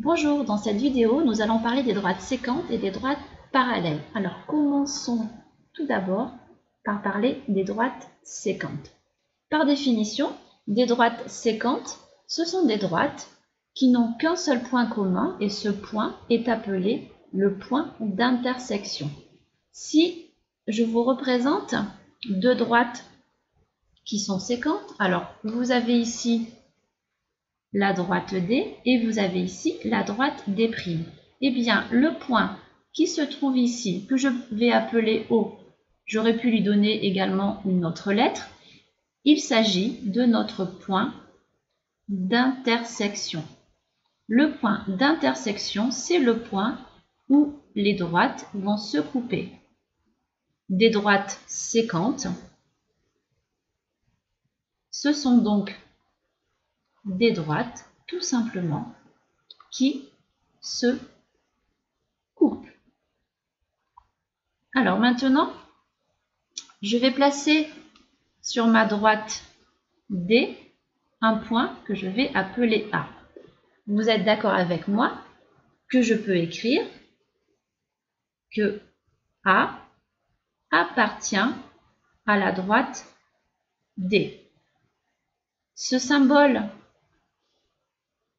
Bonjour, dans cette vidéo, nous allons parler des droites sécantes et des droites parallèles. Alors, commençons tout d'abord par parler des droites sécantes. Par définition, des droites sécantes, ce sont des droites qui n'ont qu'un seul point commun et ce point est appelé le point d'intersection. Si je vous représente deux droites qui sont sécantes, alors vous avez ici la droite D et vous avez ici la droite D'. Eh bien, le point qui se trouve ici, que je vais appeler O, j'aurais pu lui donner également une autre lettre, il s'agit de notre point d'intersection. Le point d'intersection, c'est le point où les droites vont se couper. Des droites sécantes, ce sont donc des droites, tout simplement, qui se coupent. Alors maintenant, je vais placer sur ma droite D un point que je vais appeler A. Vous êtes d'accord avec moi que je peux écrire que A appartient à la droite D. Ce symbole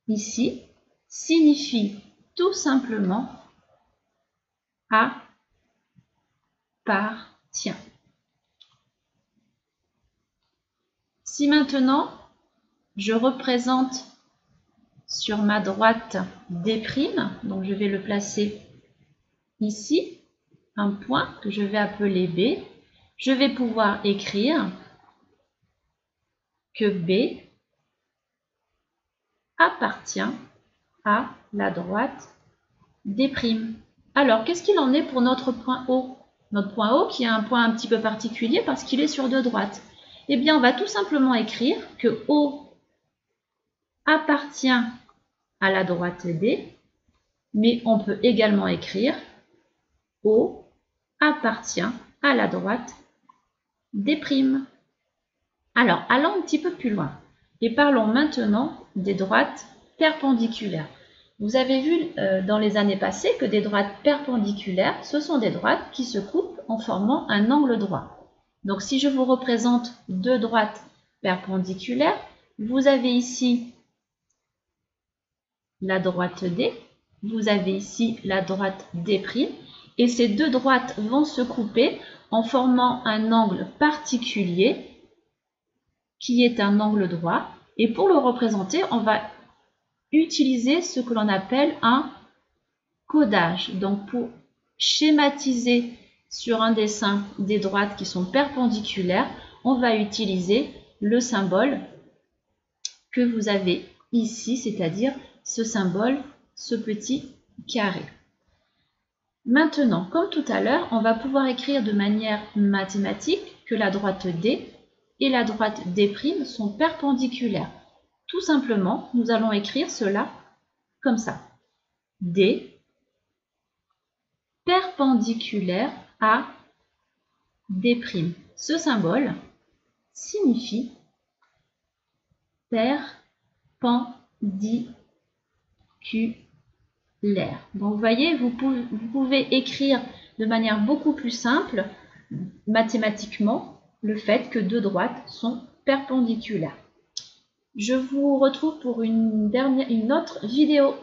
ici signifie tout simplement appartient. Si maintenant je représente sur ma droite D', donc je vais le placer ici, un point que je vais appeler B, je vais pouvoir écrire que B appartient à la droite D'. Alors, qu'est-ce qu'il en est pour notre point O? Notre point O qui est un point un petit peu particulier parce qu'il est sur deux droites. Eh bien, on va tout simplement écrire que O appartient à la droite D, mais on peut également écrire O appartient à la droite D'. Alors, allons un petit peu plus loin et parlons maintenant des droites perpendiculaires. Vous avez vu dans les années passées que des droites perpendiculaires, ce sont des droites qui se coupent en formant un angle droit. Donc, si je vous représente deux droites perpendiculaires, vous avez ici la droite D, vous avez ici la droite D', et ces deux droites vont se couper en formant un angle particulier qui est un angle droit. Et pour le représenter, on va utiliser ce que l'on appelle un codage. Donc, pour schématiser sur un dessin des droites qui sont perpendiculaires, on va utiliser le symbole que vous avez ici, c'est-à-dire ce symbole, ce petit carré. Maintenant, comme tout à l'heure, on va pouvoir écrire de manière mathématique que la droite D et la droite D' sont perpendiculaires. Tout simplement, nous allons écrire cela comme ça. D perpendiculaire à D'. Ce symbole signifie perpendiculaire. Donc, vous voyez, vous pouvez écrire de manière beaucoup plus simple, mathématiquement, le fait que deux droites sont perpendiculaires. Je vous retrouve pour une autre vidéo.